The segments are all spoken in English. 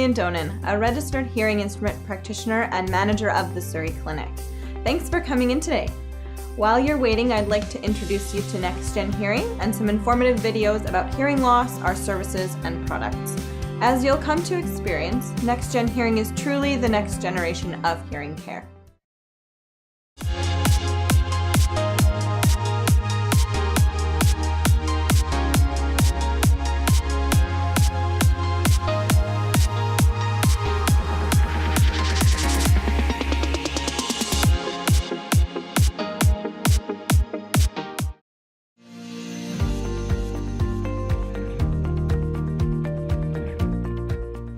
Jillian Donen, a registered hearing instrument practitioner and manager of the Surrey Clinic. Thanks for coming in today. While you're waiting, I'd like to introduce you to NexGen Hearing and some informative videos about hearing loss, our services, and products. As you'll come to experience, NexGen Hearing is truly the next generation of hearing care.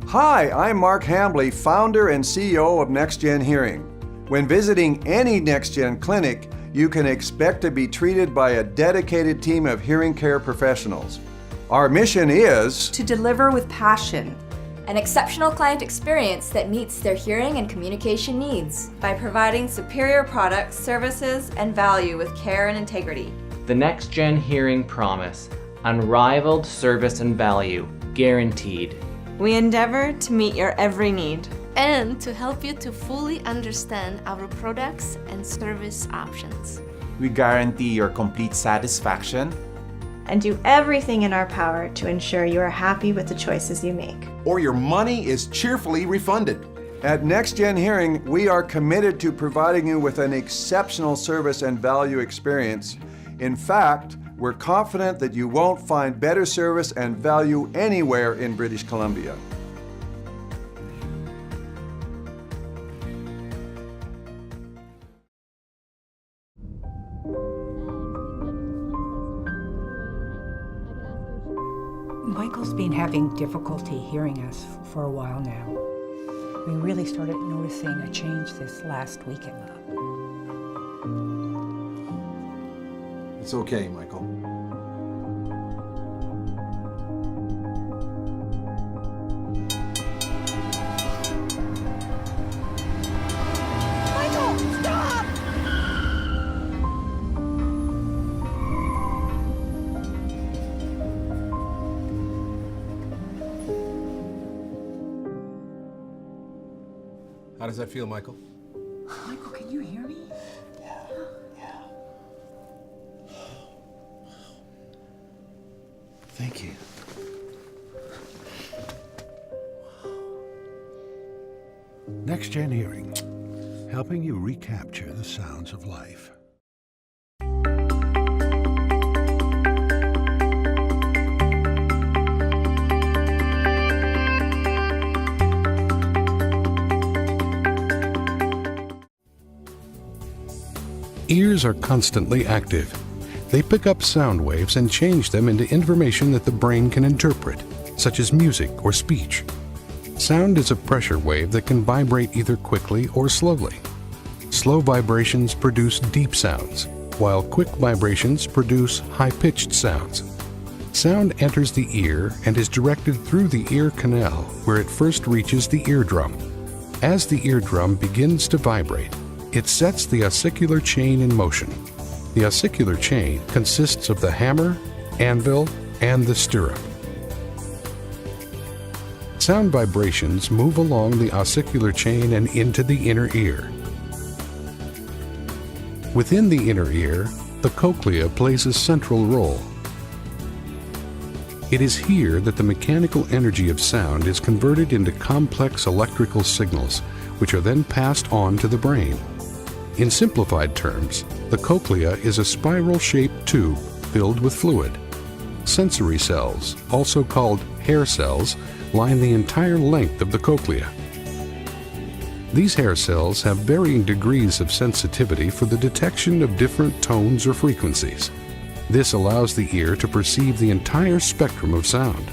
Hi, I'm Mark Hambley, founder and CEO of NexGen Hearing. When visiting any NexGen clinic, you can expect to be treated by a dedicated team of hearing care professionals. Our mission is to deliver with passion an exceptional client experience that meets their hearing and communication needs by providing superior products, services, and value with care and integrity. The NexGen Hearing promise: unrivaled service and value, guaranteed. We endeavor to meet your every need and to help you to fully understand our products and service options. We guarantee your complete satisfaction and do everything in our power to ensure you are happy with the choices you make. Or your money is cheerfully refunded. At NexGen Hearing, we are committed to providing you with an exceptional service and value experience. In fact, we're confident that you won't find better service and value anywhere in British Columbia. Michael's been having difficulty hearing us for a while now. We really started noticing a change this last weekend. It's okay, Michael. Michael, stop! How does that feel, Michael? Michael, can you hear me? Thank you. NexGen Hearing, helping you recapture the sounds of life. Ears are constantly active. They pick up sound waves and change them into information that the brain can interpret, such as music or speech. Sound is a pressure wave that can vibrate either quickly or slowly. Slow vibrations produce deep sounds, while quick vibrations produce high-pitched sounds. Sound enters the ear and is directed through the ear canal, where it first reaches the eardrum. As the eardrum begins to vibrate, it sets the ossicular chain in motion. The ossicular chain consists of the hammer, anvil, and the stirrup. Sound vibrations move along the ossicular chain and into the inner ear. Within the inner ear, the cochlea plays a central role. It is here that the mechanical energy of sound is converted into complex electrical signals, which are then passed on to the brain. In simplified terms, the cochlea is a spiral-shaped tube filled with fluid. Sensory cells, also called hair cells, line the entire length of the cochlea. These hair cells have varying degrees of sensitivity for the detection of different tones or frequencies. This allows the ear to perceive the entire spectrum of sound.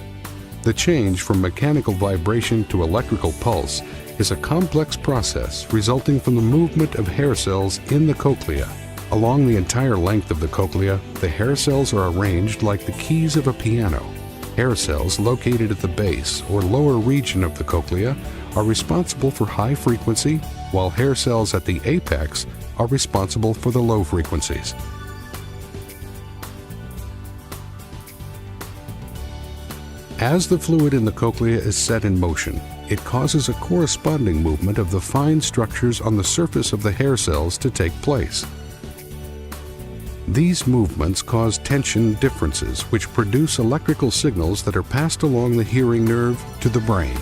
The change from mechanical vibration to electrical pulse is a complex process resulting from the movement of hair cells in the cochlea. Along the entire length of the cochlea, the hair cells are arranged like the keys of a piano. Hair cells located at the base or lower region of the cochlea are responsible for high frequency, while hair cells at the apex are responsible for the low frequencies. As the fluid in the cochlea is set in motion, it causes a corresponding movement of the fine structures on the surface of the hair cells to take place. These movements cause tension differences, which produce electrical signals that are passed along the hearing nerve to the brain.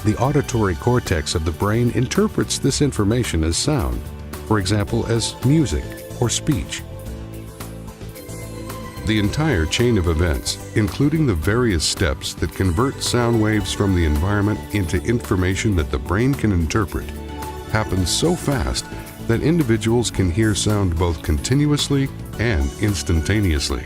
The auditory cortex of the brain interprets this information as sound, for example, as music or speech. The entire chain of events, including the various steps that convert sound waves from the environment into information that the brain can interpret, happens so fast that individuals can hear sound both continuously and instantaneously.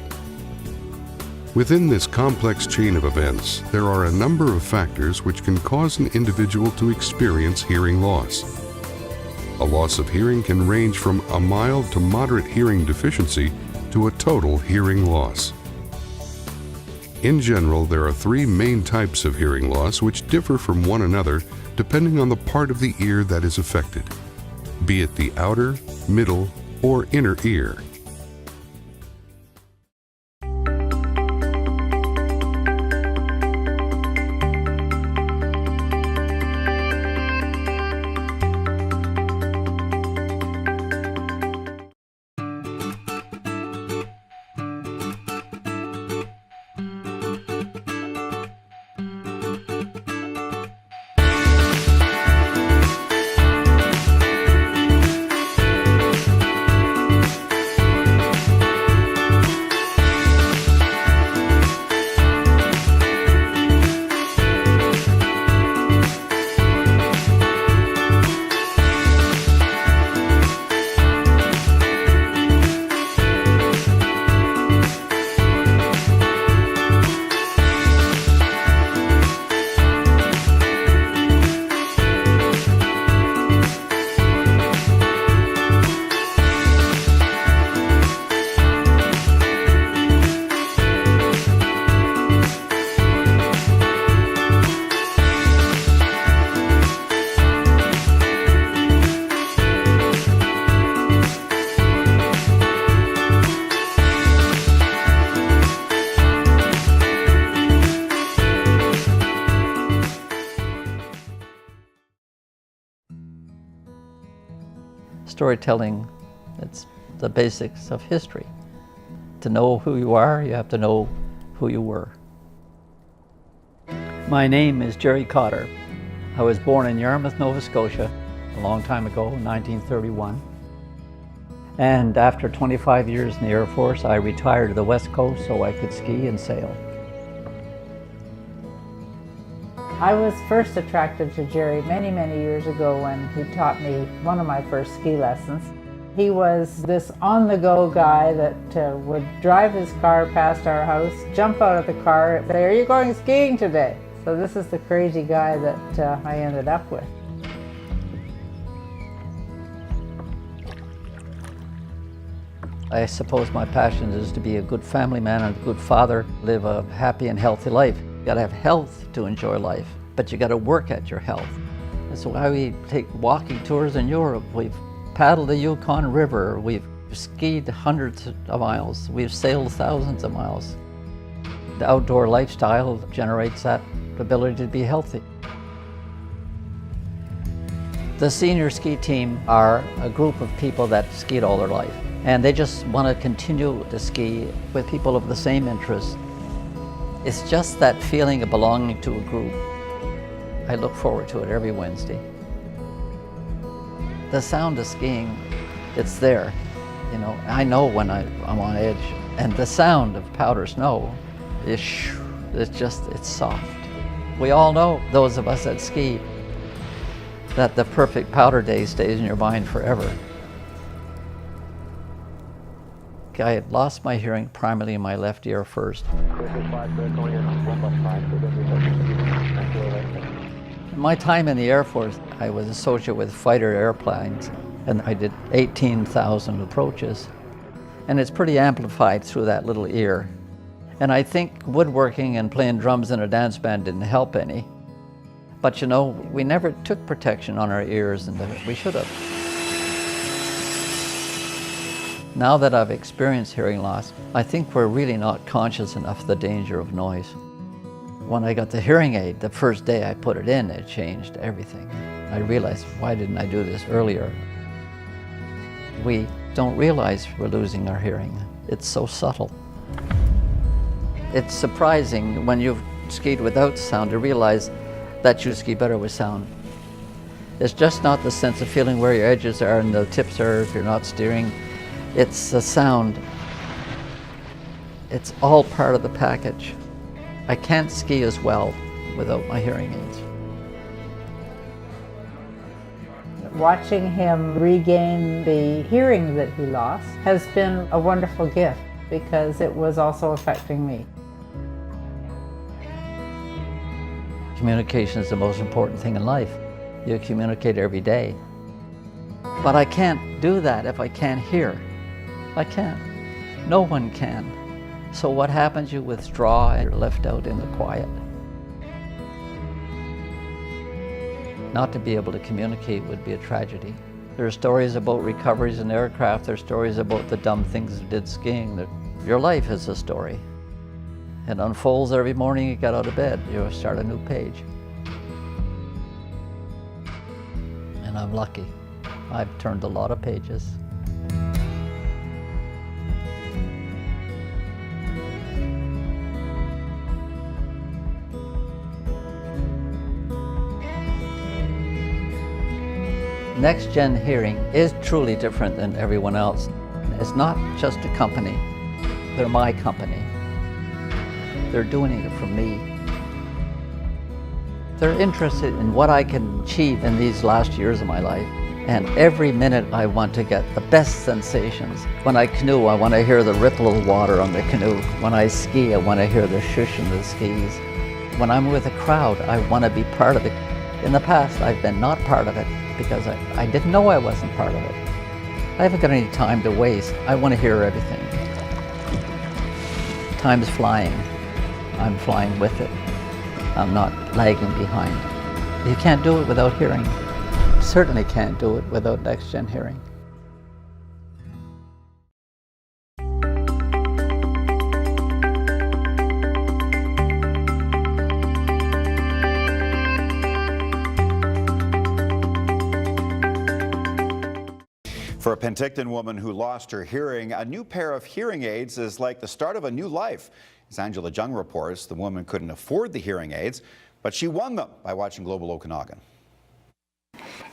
Within this complex chain of events, there are a number of factors which can cause an individual to experience hearing loss. A loss of hearing can range from a mild to moderate hearing deficiency to a total hearing loss. In general, there are three main types of hearing loss which differ from one another depending on the part of the ear that is affected, be it the outer, middle, or inner ear. Storytelling, it's the basics of history. To know who you are, you have to know who you were. My name is Jerry Cotter. I was born in Yarmouth, Nova Scotia, a long time ago, 1931. And after 25 years in the Air Force, I retired to the West Coast so I could ski and sail. I was first attracted to Jerry many, many years ago when he taught me one of my first ski lessons. He was this on-the-go guy that would drive his car past our house, jump out of the car, and say, "Are you going skiing today?" So this is the crazy guy that I ended up with. I suppose my passion is to be a good family man and a good father, live a happy and healthy life. You gotta have health to enjoy life, but you gotta work at your health. That's why we take walking tours in Europe. We've paddled the Yukon River. We've skied hundreds of miles. We've sailed thousands of miles. The outdoor lifestyle generates that ability to be healthy. The senior ski team are a group of people that skied all their life, and they just want to continue to ski with people of the same interests. It's just that feeling of belonging to a group. I look forward to it every Wednesday. The sound of skiing, it's there. You know, I know when I'm on edge. And the sound of powder snow is, it's soft. We all know, those of us that ski, that the perfect powder day stays in your mind forever. I had lost my hearing primarily in my left ear first. In my time in the Air Force, I was associated with fighter airplanes, and I did 18,000 approaches. And it's pretty amplified through that little ear. And I think woodworking and playing drums in a dance band didn't help any. But you know, we never took protection on our ears, and we should have. Now that I've experienced hearing loss, I think we're really not conscious enough of the danger of noise. When I got the hearing aid, the first day I put it in, it changed everything. I realized, why didn't I do this earlier? We don't realize we're losing our hearing. It's so subtle. It's surprising when you've skied without sound to realize that you ski better with sound. It's just not the sense of feeling where your edges are and the tips are if you're not steering. It's the sound. It's all part of the package. I can't ski as well without my hearing aids. Watching him regain the hearing that he lost has been a wonderful gift because it was also affecting me. Communication is the most important thing in life. You communicate every day. But I can't do that if I can't hear. I can't. No one can. So what happens? You withdraw and you're left out in the quiet. Not to be able to communicate would be a tragedy. There are stories about recoveries in aircraft. There are stories about the dumb things you did skiing. Your life is a story. It unfolds every morning you get out of bed. You start a new page. And I'm lucky. I've turned a lot of pages. NexGen Hearing is truly different than everyone else. It's not just a company. They're my company. They're doing it for me. They're interested in what I can achieve in these last years of my life. And every minute I want to get the best sensations. When I canoe, I want to hear the ripple of water on the canoe. When I ski, I want to hear the shush in the skis. When I'm with a crowd, I want to be part of it. In the past, I've been not part of it because I didn't know I wasn't part of it. I haven't got any time to waste. I want to hear everything. Time's flying. I'm flying with it. I'm not lagging behind. You can't do it without hearing. Certainly can't do it without NexGen Hearing. For a Penticton woman who lost her hearing, a new pair of hearing aids is like the start of a new life. As Angela Jung reports, the woman couldn't afford the hearing aids, but she won them by watching Global Okanagan.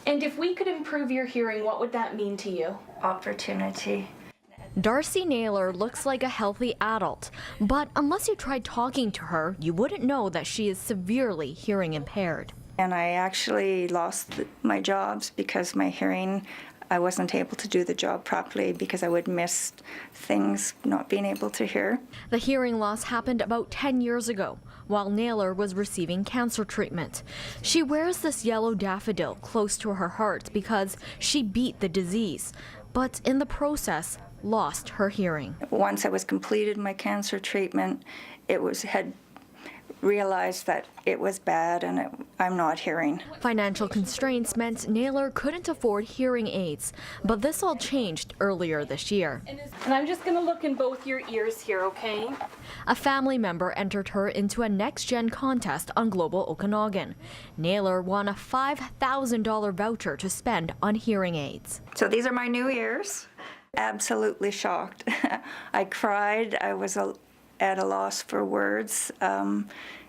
And if we could improve your hearing, what would that mean to you? Opportunity. Darcy Naylor looks like a healthy adult, but unless you tried talking to her, you wouldn't know that she is severely hearing impaired. And I actually lost my jobs because my hearing, I wasn't able to do the job properly because I would miss things not being able to hear. The hearing loss happened about 10 years ago while Naylor was receiving cancer treatment. She wears this yellow daffodil close to her heart because she beat the disease, but in the process lost her hearing. Once I was completed my cancer treatment, had realized that it was bad and I'm not hearing. Financial constraints meant Naylor couldn't afford hearing aids, but this all changed earlier this year. And I'm just going to look in both your ears here, okay? A family member entered her into a NexGen contest on Global Okanagan. Naylor won a $5,000 voucher to spend on hearing aids. So these are my new ears. Absolutely shocked. I cried. I was at a loss for words.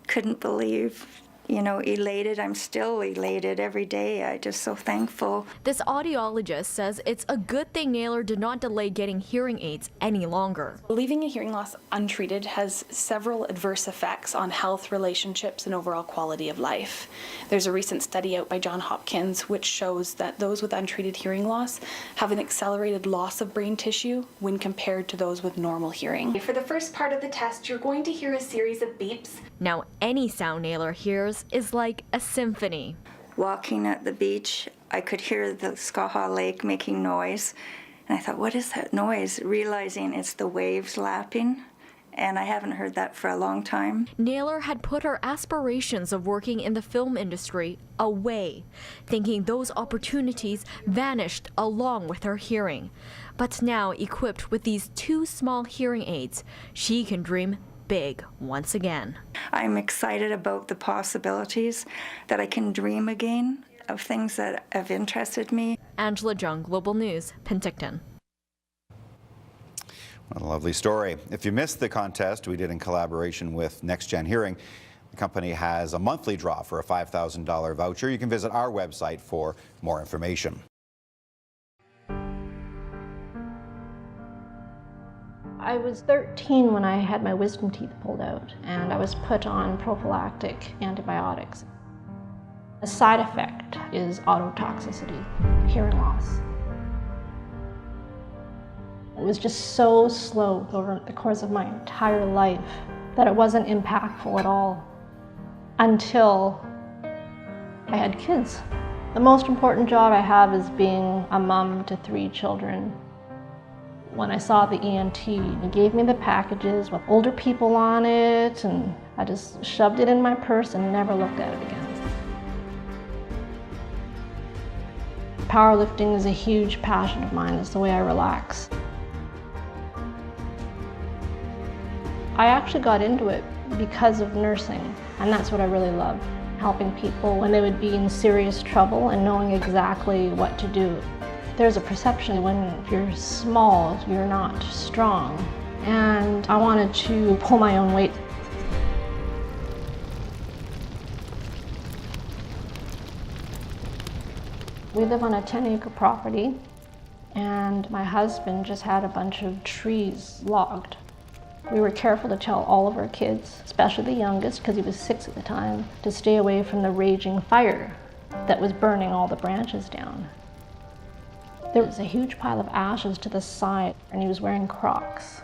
Couldn't believe, elated. I'm still elated every day. I'm just so thankful. This audiologist says it's a good thing Naylor did not delay getting hearing aids any longer. Leaving a hearing loss untreated has several adverse effects on health, relationships, and overall quality of life. There's a recent study out by Johns Hopkins which shows that those with untreated hearing loss have an accelerated loss of brain tissue when compared to those with normal hearing. For the first part of the test, you're going to hear a series of beeps. Now, any sound Naylor hears is like a symphony. Walking at the beach, I could hear the Skaha Lake making noise, and I thought, what is that noise? Realizing it's the waves lapping, and I haven't heard that for a long time. Naylor had put her aspirations of working in the film industry away, thinking those opportunities vanished along with her hearing. But now, equipped with these two small hearing aids, she can dream big once again. I'm excited about the possibilities that I can dream again of things that have interested me. Angela Jung, Global News, Penticton. What a lovely story. If you missed the contest we did in collaboration with NexGen Hearing, the company has a monthly draw for a $5,000 voucher. You can visit our website for more information. I was 13 when I had my wisdom teeth pulled out, and I was put on prophylactic antibiotics. A side effect is ototoxicity, hearing loss. It was just so slow over the course of my entire life that it wasn't impactful at all until I had kids. The most important job I have is being a mom to 3 children. When I saw the ENT, he gave me the packages with older people on it, and I just shoved it in my purse and never looked at it again. Powerlifting is a huge passion of mine. It's the way I relax. I actually got into it because of nursing, and that's what I really love, helping people when they would be in serious trouble and knowing exactly what to do. There's a perception when you're small, you're not strong, and I wanted to pull my own weight. We live on a 10-acre property, and my husband just had a bunch of trees logged. We were careful to tell all of our kids, especially the youngest, because he was 6 at the time, to stay away from the raging fire that was burning all the branches down. There was a huge pile of ashes to the side, and he was wearing Crocs.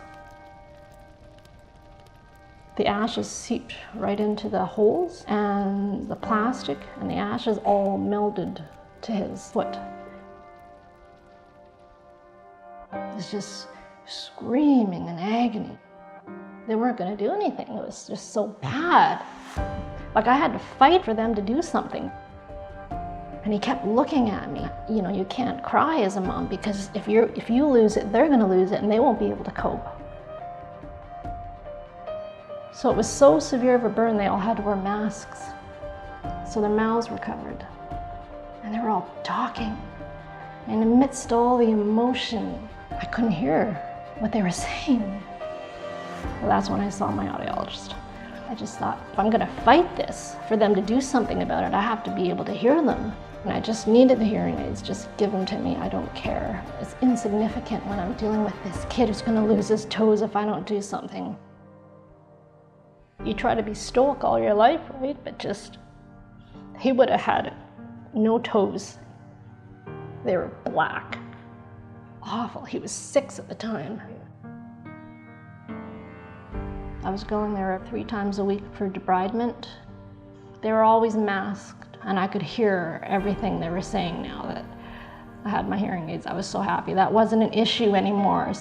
The ashes seeped right into the holes, and the plastic and the ashes all melded to his foot. It was just screaming in agony. They weren't going to do anything. It was just so bad. Like I had to fight for them to do something. And he kept looking at me. You know, you can't cry as a mom because if you lose it, they're going to lose it and they won't be able to cope. So it was so severe of a burn, they all had to wear masks. So their mouths were covered. And they were all talking. And amidst all the emotion, I couldn't hear what they were saying. Well, that's when I saw my audiologist. I just thought, if I'm gonna fight this, for them to do something about it, I have to be able to hear them. And I just needed the hearing aids, just give them to me, I don't care. It's insignificant when I'm dealing with this kid who's gonna lose his toes if I don't do something. You try to be stoic all your life, right? But just, he would have had no toes. They were black. Awful, he was 6 at the time. I was going there 3 times a week for debridement. They were always masked, and I could hear everything they were saying now that I had my hearing aids. I was so happy. That wasn't an issue anymore.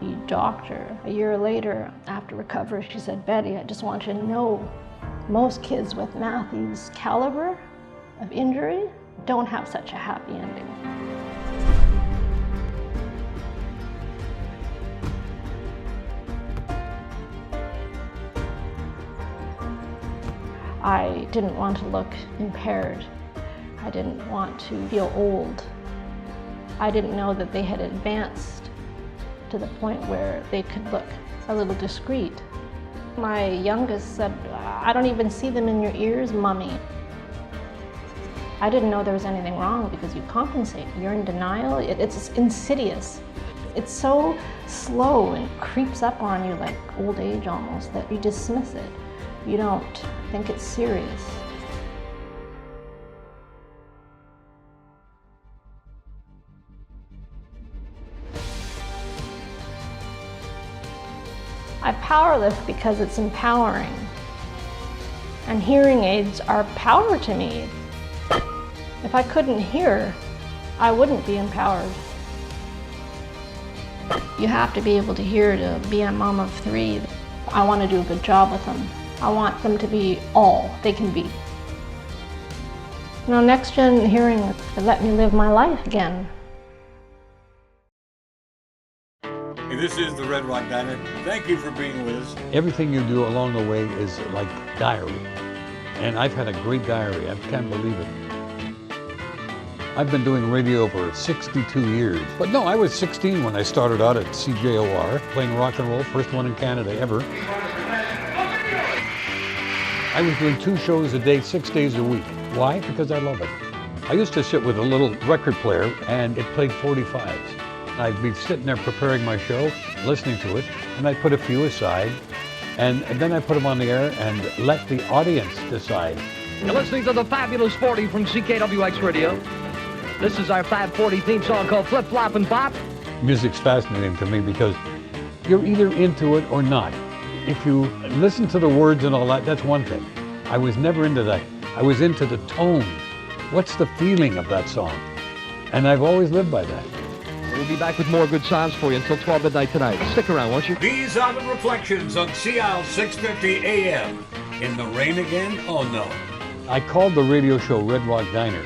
The doctor, a year later, after recovery, she said, "Betty, I just want you to know, most kids with Matthew's caliber of injury don't have such a happy ending." I didn't want to look impaired. I didn't want to feel old. I didn't know that they had advanced to the point where they could look a little discreet. My youngest said, "I don't even see them in your ears, Mommy." I didn't know there was anything wrong because you compensate. You're in denial. It's insidious. It's so slow and creeps up on you like old age almost that you dismiss it. You don't think it's serious. I powerlift because it's empowering. And hearing aids are power to me. If I couldn't hear, I wouldn't be empowered. You have to be able to hear to be a mom of 3. I want to do a good job with them. I want them to be all they can be. You know, NexGen Hearing let me live my life again. Hey, This is the Red Rock Diner. Thank you for being with us. Everything you do along the way is like diary. And I've had a great diary. I can't believe it. I've been doing radio for 62 years. But no, I was 16 when I started out at CJOR, playing rock and roll, first one in Canada ever. I was doing 2 shows a day, 6 days a week. Why? Because I love it. I used to sit with a little record player and it played 45s. I'd be sitting there preparing my show, listening to it, and I'd put a few aside, and then I put them on the air and let the audience decide. You're listening to the fabulous 40 from CKWX Radio. This is our 540 theme song called Flip Flop and Pop. Music's fascinating to me because you're either into it or not. If you listen to the words and all that, that's one thing. I was never into that. I was into the tone. What's the feeling of that song? And I've always lived by that. We'll be back with more good songs for you until 12 midnight tonight. Stick around, won't you? These are the Reflections on CL 650 AM. In the rain again? Oh no. I called the radio show Red Rock Diner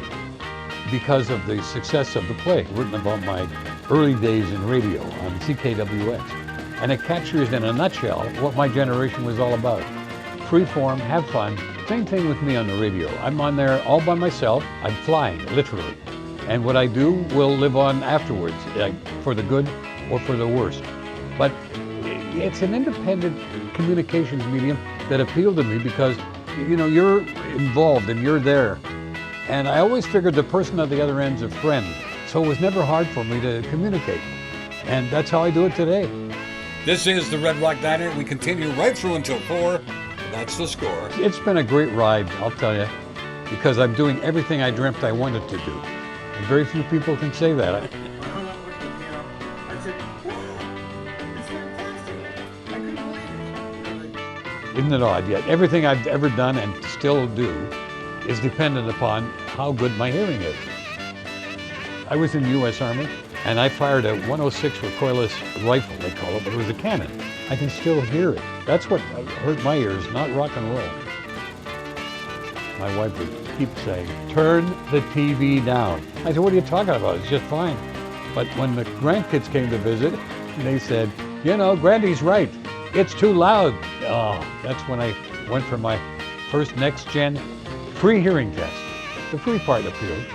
because of the success of the play, written about my early days in radio on CKWX. And it captures in a nutshell what my generation was all about. Freeform, have fun. Same thing with me on the radio. I'm on there all by myself. I'm flying, literally. And what I do will live on afterwards, for the good or for the worst. But it's an independent communications medium that appealed to me because, you know, you're involved and you're there. And I always figured the person at the other end's a friend. So it was never hard for me to communicate. And that's how I do it today. This is the Red Rock Diner. We continue right through until 4. That's the score. It's been a great ride, I'll tell you, because I'm doing everything I dreamt I wanted to do. And very few people can say that. Isn't it odd? Yet everything I've ever done and still do is dependent upon how good my hearing is. I was in the U.S. Army, and I fired a 106 recoilless rifle, they call it, but it was a cannon. I can still hear it. That's what hurt my ears, not rock and roll. My wife would keep saying, turn the TV down. I said, what are you talking about? It's just fine. But when the grandkids came to visit, they said, you know, Grandy's right. It's too loud. Oh, that's when I went for my first NexGen free hearing test. The free part appealed.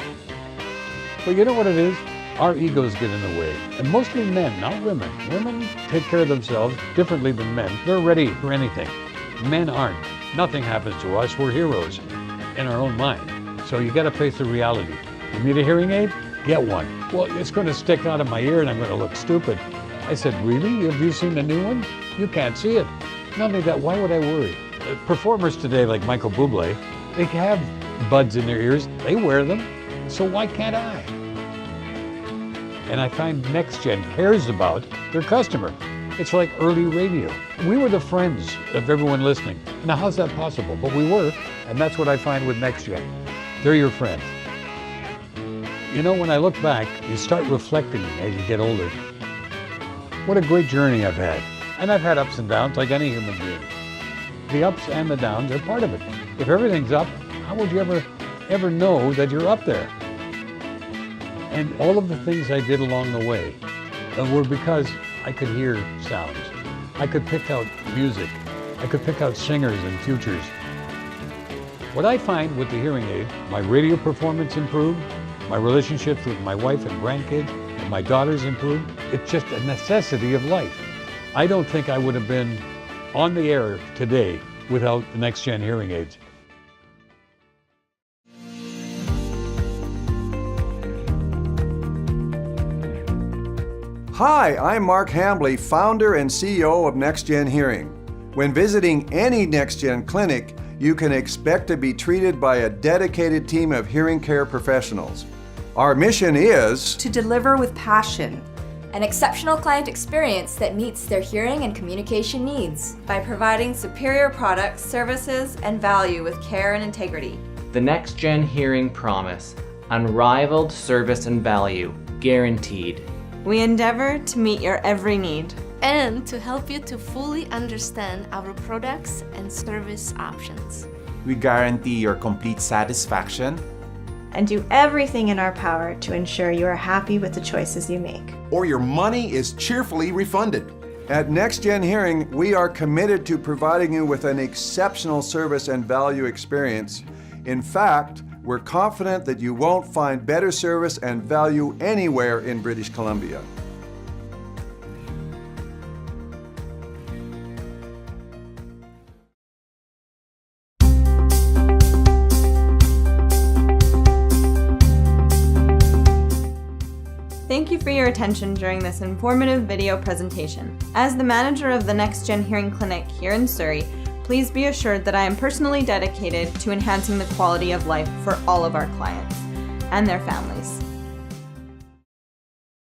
But you know what it is? Our egos get in the way. And mostly men, not women. Women take care of themselves differently than men. They're ready for anything. Men aren't. Nothing happens to us. We're heroes in our own mind. So you got to face the reality. You need a hearing aid? Get one. Well, it's going to stick out of my ear and I'm going to look stupid. I said, really? Have you seen the new one? You can't see it. Not only that, why would I worry? Performers today, like Michael Bublé, they have buds in their ears. They wear them. So why can't I? And I find NexGen cares about their customer. It's like early radio. We were the friends of everyone listening. Now, how's that possible? But we were, and that's what I find with NexGen. They're your friends. You know, when I look back, you start reflecting as you get older. What a great journey I've had. And I've had ups and downs like any human being. The ups and the downs are part of it. If everything's up, how would you ever know that you're up there? And all of the things I did along the way were because I could hear sounds. I could pick out music. I could pick out singers and futures. What I find with the hearing aid, my radio performance improved, my relationships with my wife and grandkids and my daughters improved. It's just a necessity of life. I don't think I would have been on the air today without the NexGen hearing aids. Hi, I'm Mark Hambley, founder and CEO of NexGen Hearing. When visiting any NexGen clinic, you can expect to be treated by a dedicated team of hearing care professionals. Our mission is to deliver with passion, an exceptional client experience that meets their hearing and communication needs by providing superior products, services, and value with care and integrity. The NexGen Hearing Promise. Unrivaled service and value. Guaranteed. We endeavor to meet your every need and to help you to fully understand our products and service options. We guarantee your complete satisfaction and do everything in our power to ensure you are happy with the choices you make. Or your money is cheerfully refunded. At NexGen Hearing, we are committed to providing you with an exceptional service and value experience. In fact, we're confident that you won't find better service and value anywhere in British Columbia. Thank you for your attention during this informative video presentation. As the manager of the NexGen Hearing Clinic here in Surrey, please be assured that I am personally dedicated to enhancing the quality of life for all of our clients and their families.